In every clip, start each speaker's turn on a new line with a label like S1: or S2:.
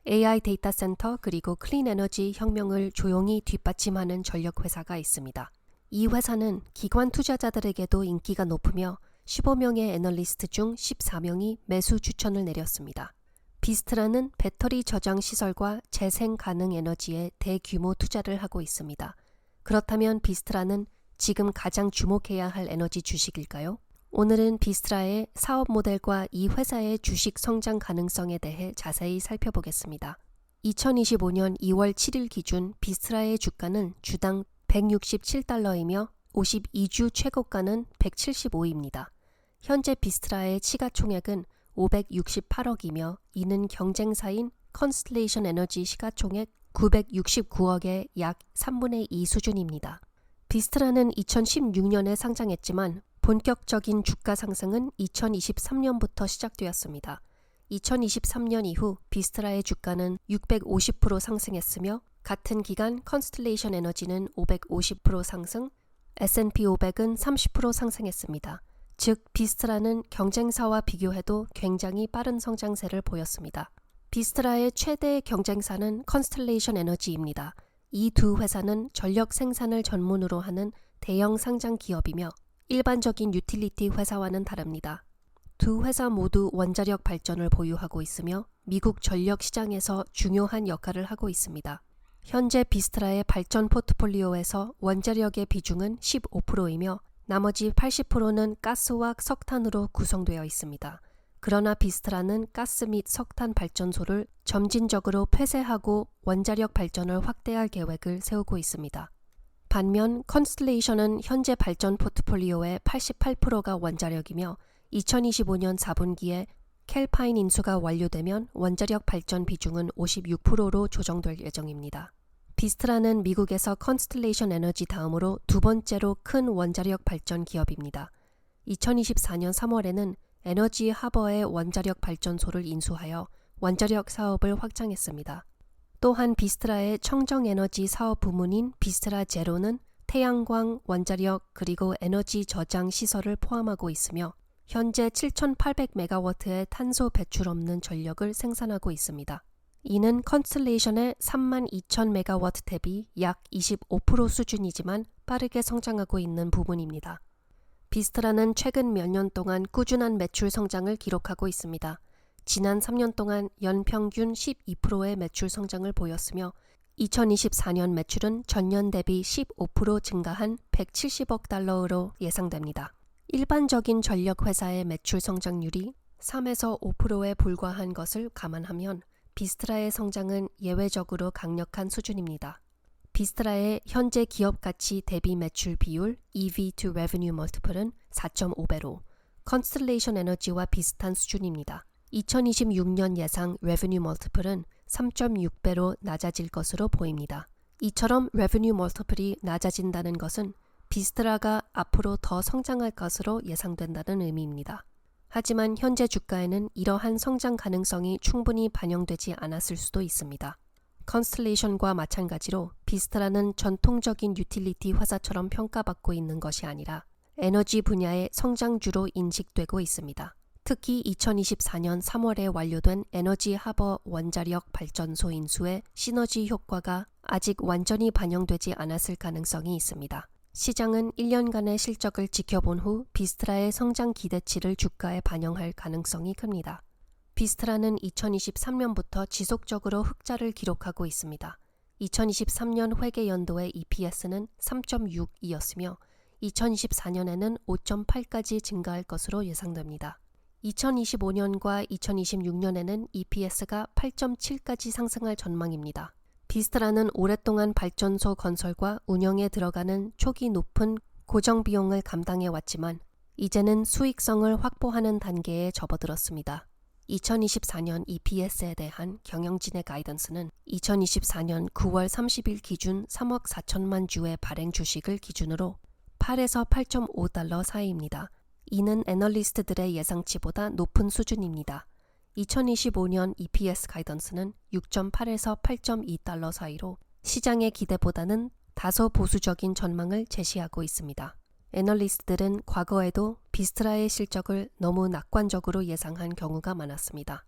S1: AI 데이터 센터 그리고 클린 에너지 혁명을 조용히 뒷받침하는 전력 회사가 있습니다. 이 회사는 기관 투자자들에게도 인기가 높으며 15명의 애널리스트 중 14명이 매수 추천을 내렸습니다. 비스트라는 배터리 저장 시설과 재생 가능 에너지에 대규모 투자를 하고 있습니다. 그렇다면 비스트라는 지금 가장 주목해야 할 에너지 주식일까요? 오늘은 비스트라의 사업 모델과 이 회사의 주식 성장 가능성에 대해 자세히 살펴보겠습니다. 2025년 2월 7일 기준 비스트라의 주가는 주당 167달러이며 52주 최고가는 175입니다. 현재 비스트라의 시가총액은 568억이며 이는 경쟁사인 컨스텔레이션 에너지 시가총액 969억의 약 3분의 2 수준입니다. 비스트라는 2016년에 상장했지만 본격적인 주가 상승은 2023년부터 시작되었습니다. 2023년 이후 비스트라의 주가는 650% 상승했으며 같은 기간 컨스텔레이션 에너지는 550% 상승, S&P 500은 30% 상승했습니다. 즉 비스트라는 경쟁사와 비교해도 굉장히 빠른 성장세를 보였습니다. 비스트라의 최대 경쟁사는 컨스텔레이션 에너지입니다. 이 두 회사는 전력 생산을 전문으로 하는 대형 상장 기업이며 일반적인 유틸리티 회사와는 다릅니다. 두 회사 모두 원자력 발전을 보유하고 있으며 미국 전력 시장에서 중요한 역할을 하고 있습니다. 현재 비스트라의 발전 포트폴리오에서 원자력의 비중은 15%이며 나머지 80%는 가스와 석탄으로 구성되어 있습니다. 그러나 비스트라는 가스 및 석탄 발전소를 점진적으로 폐쇄하고 원자력 발전을 확대할 계획을 세우고 있습니다. 반면 컨스텔레이션은 현재 발전 포트폴리오의 88%가 원자력이며 2025년 4분기에 캘파인 인수가 완료되면 원자력 발전 비중은 56%로 조정될 예정입니다. 비스트라는 미국에서 컨스텔레이션 에너지 다음으로 두 번째로 큰 원자력 발전 기업입니다. 2024년 3월에는 에너지 하버의 원자력 발전소를 인수하여 원자력 사업을 확장했습니다. 또한 비스트라의 청정에너지 사업 부문인 비스트라 제로는 태양광, 원자력 그리고 에너지 저장 시설을 포함하고 있으며 현재 7,800메가와트의 탄소 배출 없는 전력을 생산하고 있습니다. 이는 컨스텔레이션의 32,000메가와트 대비 약 25% 수준이지만 빠르게 성장하고 있는 부분입니다. 비스트라는 최근 몇 년 동안 꾸준한 매출 성장을 기록하고 있습니다. 지난 3년 동안 연평균 12%의 매출 성장을 보였으며 2024년 매출은 전년 대비 15% 증가한 170억 달러로 예상됩니다. 일반적인 전력 회사의 매출 성장률이 3에서 5%에 불과한 것을 감안하면 비스트라의 성장은 예외적으로 강력한 수준입니다. 비스트라의 현재 기업 가치 대비 매출 비율 EV to Revenue Multiple은 4.5배로 컨스텔레이션 에너지와 비슷한 수준입니다. 2026년 예상 Revenue Multiple은 3.6배로 낮아질 것으로 보입니다. 이처럼 Revenue Multiple이 낮아진다는 것은 비스트라가 앞으로 더 성장할 것으로 예상된다는 의미입니다. 하지만 현재 주가에는 이러한 성장 가능성이 충분히 반영되지 않았을 수도 있습니다. 컨스텔레이션과 마찬가지로 비스트라는 전통적인 유틸리티 회사처럼 평가받고 있는 것이 아니라 에너지 분야의 성장주로 인식되고 있습니다. 특히 2024년 3월에 완료된 에너지 하버 원자력 발전소 인수의 시너지 효과가 아직 완전히 반영되지 않았을 가능성이 있습니다. 시장은 1년간의 실적을 지켜본 후 비스트라의 성장 기대치를 주가에 반영할 가능성이 큽니다. 비스트라는 2023년부터 지속적으로 흑자를 기록하고 있습니다. 2023년 회계연도의 EPS는 3.6이었으며 2024년에는 5.8까지 증가할 것으로 예상됩니다. 2025년과 2026년에는 EPS가 8.7까지 상승할 전망입니다. 비스트라는 오랫동안 발전소 건설과 운영에 들어가는 초기 높은 고정 비용을 감당해 왔지만 이제는 수익성을 확보하는 단계에 접어들었습니다. 2024년 EPS에 대한 경영진의 가이던스는 2024년 9월 30일 기준 3억 4천만 주의 발행 주식을 기준으로 8에서 8.5달러 사이입니다. 이는 애널리스트들의 예상치보다 높은 수준입니다. 2025년 EPS 가이던스는 6.8에서 8.2달러 사이로 시장의 기대보다는 다소 보수적인 전망을 제시하고 있습니다. 애널리스트들은 과거에도 비스트라의 실적을 너무 낙관적으로 예상한 경우가 많았습니다.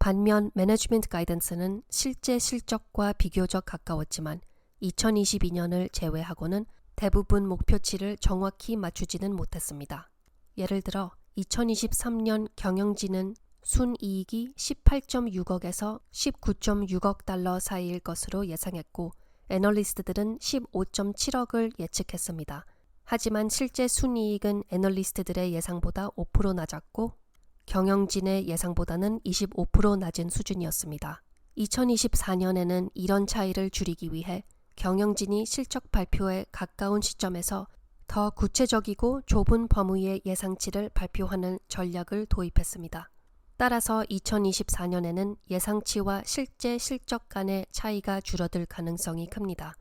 S1: 반면 매니지먼트 가이던스는 실제 실적과 비교적 가까웠지만 2022년을 제외하고는 대부분 목표치를 정확히 맞추지는 못했습니다. 예를 들어 2023년 경영진은 순이익이 18.6억에서 19.6억 달러 사이일 것으로 예상했고 애널리스트들은 15.7억을 예측했습니다. 하지만 실제 순이익은 애널리스트들의 예상보다 5% 낮았고 경영진의 예상보다는 25% 낮은 수준이었습니다. 2024년에는 이런 차이를 줄이기 위해 경영진이 실적 발표에 가까운 시점에서 더 구체적이고 좁은 범위의 예상치를 발표하는 전략을 도입했습니다. 따라서 2024년에는 예상치와 실제 실적 간의 차이가 줄어들 가능성이 큽니다.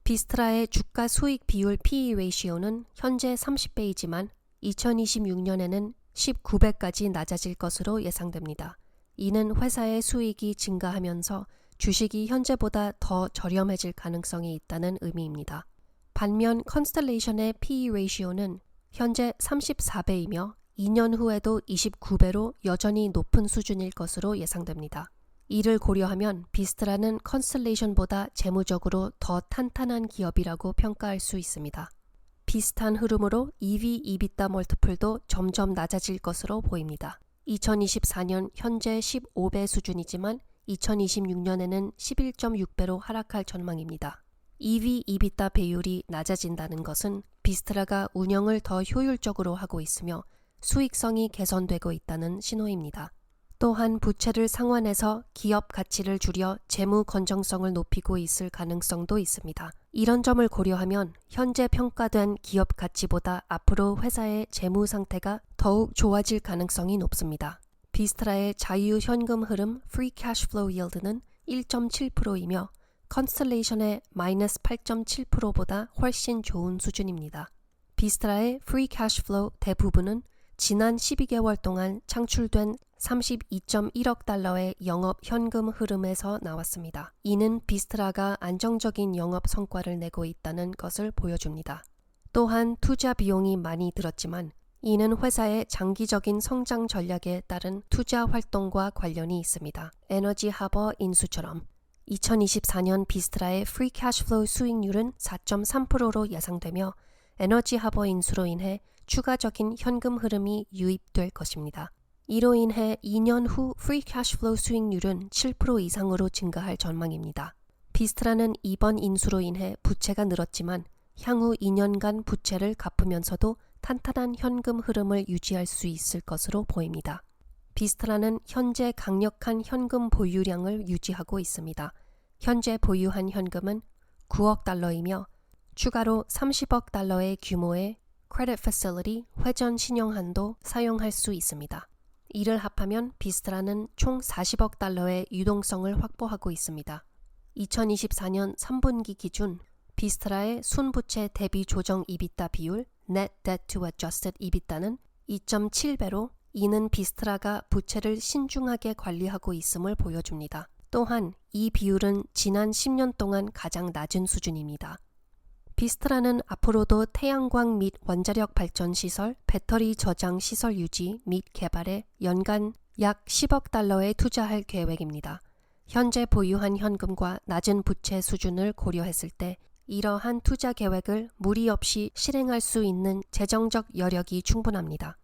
S1: 비스트라의 주가 수익 비율 PE 레이시오는 현재 30배이지만 2026년에는 19배까지 낮아질 것으로 예상됩니다. 이는 회사의 수익이 증가하면서 주식이 현재보다 더 저렴해질 가능성이 있다는 의미입니다. 반면 컨스텔레이션의 PE 레이시오는 현재 34배이며 2년 후에도 29배로 여전히 높은 수준일 것으로 예상됩니다. 이를 고려하면 비스트라는 컨스텔레이션보다 재무적으로 더 탄탄한 기업이라고 평가할 수 있습니다. 비슷한 흐름으로 EV/EBITDA 멀티플도 점점 낮아질 것으로 보입니다. 2024년 현재 15배 수준이지만 2026년에는 11.6배로 하락할 전망입니다. EV/EBITDA 배율이 낮아진다는 것은 비스트라가 운영을 더 효율적으로 하고 있으며 수익성이 개선되고 있다는 신호입니다. 또한 부채를 상환해서 기업 가치를 줄여 재무 건전성을 높이고 있을 가능성도 있습니다. 이런 점을 고려하면 현재 평가된 기업 가치보다 앞으로 회사의 재무 상태가 더욱 좋아질 가능성이 높습니다. 비스트라의 자유 현금 흐름 Free Cash Flow Yield는 1.7%이며 컨스텔레이션의 마이너스 8.7%보다 훨씬 좋은 수준입니다. 비스트라의 Free Cash Flow 대부분은 지난 12개월 동안 창출된 32.1억 달러의 영업 현금 흐름에서 나왔습니다. 이는 비스트라가 안정적인 영업 성과를 내고 있다는 것을 보여줍니다. 또한 투자 비용이 많이 들었지만 이는 회사의 장기적인 성장 전략에 따른 투자 활동과 관련이 있습니다. 에너지 하버 인수처럼 2024년 비스트라의 프리 캐시플로우 수익률은 4.3%로 예상되며 에너지 하버 인수로 인해 추가적인 현금 흐름이 유입될 것입니다. 이로 인해 2년 후 프리 캐시플로우 수익률은 7% 이상으로 증가할 전망입니다. 비스트라는 이번 인수로 인해 부채가 늘었지만 향후 2년간 부채를 갚으면서도 탄탄한 현금 흐름을 유지할 수 있을 것으로 보입니다. 비스트라는 현재 강력한 현금 보유량을 유지하고 있습니다. 현재 보유한 현금은 9억 달러이며 추가로 30억 달러의 규모의 크레딧 패실리티 회전 신용한도 사용할 수 있습니다. 이를 합하면 비스트라는 총 40억 달러의 유동성을 확보하고 있습니다. 2024년 3분기 기준 비스트라의 순부채 대비 조정 EBITDA 비율 Net Debt to Adjusted EBITDA는 2.7배로 이는 비스트라가 부채를 신중하게 관리하고 있음을 보여줍니다. 또한 이 비율은 지난 10년 동안 가장 낮은 수준입니다. 비스트라는 앞으로도 태양광 및 원자력 발전 시설, 배터리 저장 시설 유지 및 개발에 연간 약 10억 달러에 투자할 계획입니다. 현재 보유한 현금과 낮은 부채 수준을 고려했을 때 이러한 투자 계획을 무리 없이 실행할 수 있는 재정적 여력이 충분합니다.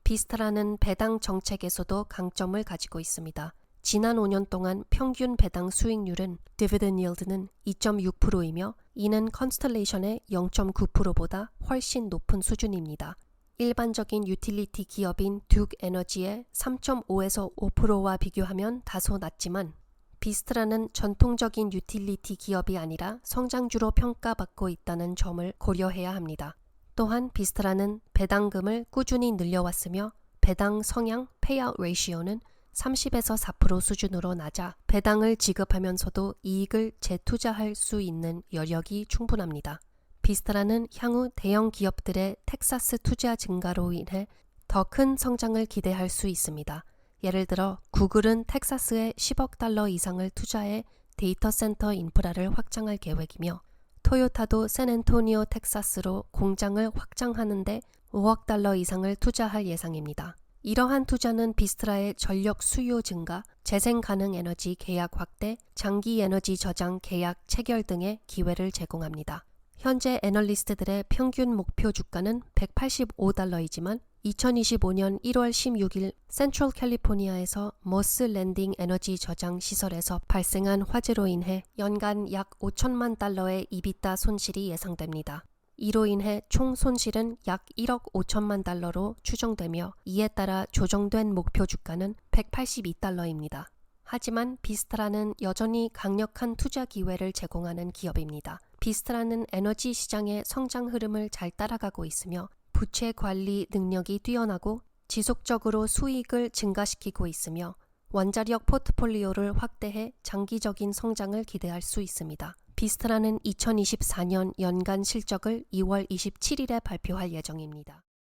S1: 비스트라는 배당 정책에서도 강점을 가지고 있습니다. 지난 5년 동안 평균 배당 수익률은 디비던드 yield는 2.6%이며 이는 컨스텔레이션의 0.9%보다 훨씬 높은 수준입니다. 일반적인 유틸리티 기업인 듀크 에너지의 3.5에서 5%와 비교하면 다소 낮지만 비스트라는 전통적인 유틸리티 기업이 아니라 성장주로 평가받고 있다는 점을 고려해야 합니다. 또한 비스트라는 배당금을 꾸준히 늘려왔으며 배당 성향 페이아웃 레이시오는 30에서 4% 수준으로 낮아 배당을 지급하면서도 이익을 재투자할 수 있는 여력이 충분합니다. 비스트라는 향후 대형 기업들의 텍사스 투자 증가로 인해 더 큰 성장을 기대할 수 있습니다. 예를 들어 구글은 텍사스에 10억 달러 이상을 투자해 데이터 센터 인프라를 확장할 계획이며 토요타도 샌앤토니오 텍사스로 공장을 확장하는 데 5억 달러 이상을 투자할 예상입니다. 이러한 투자는 비스트라의 전력 수요 증가, 재생 가능 에너지 계약 확대, 장기 에너지 저장 계약 체결 등의 기회를 제공합니다. 현재 애널리스트들의 평균 목표 주가는 $185이지만 2025년 1월 16일 센트럴 캘리포니아에서 머스 랜딩 에너지 저장 시설에서 발생한 화재로 인해 연간 약 $5천만 달러의 이비타 손실이 예상됩니다. 이로 인해 총 손실은 약 1억 5천만 달러로 추정되며 이에 따라 조정된 목표 주가는 $182입니다. 하지만 비스트라는 여전히 강력한 투자 기회를 제공하는 기업입니다. 비스트라는 에너지 시장의 성장 흐름을 잘 따라가고 있으며 부채 관리 능력이 뛰어나고 지속적으로 수익을 증가시키고 있으며 원자력 포트폴리오를 확대해 장기적인 성장을 기대할 수 있습니다. 비스트라는 2024년 연간 실적을 2월 27일에 발표할 예정입니다.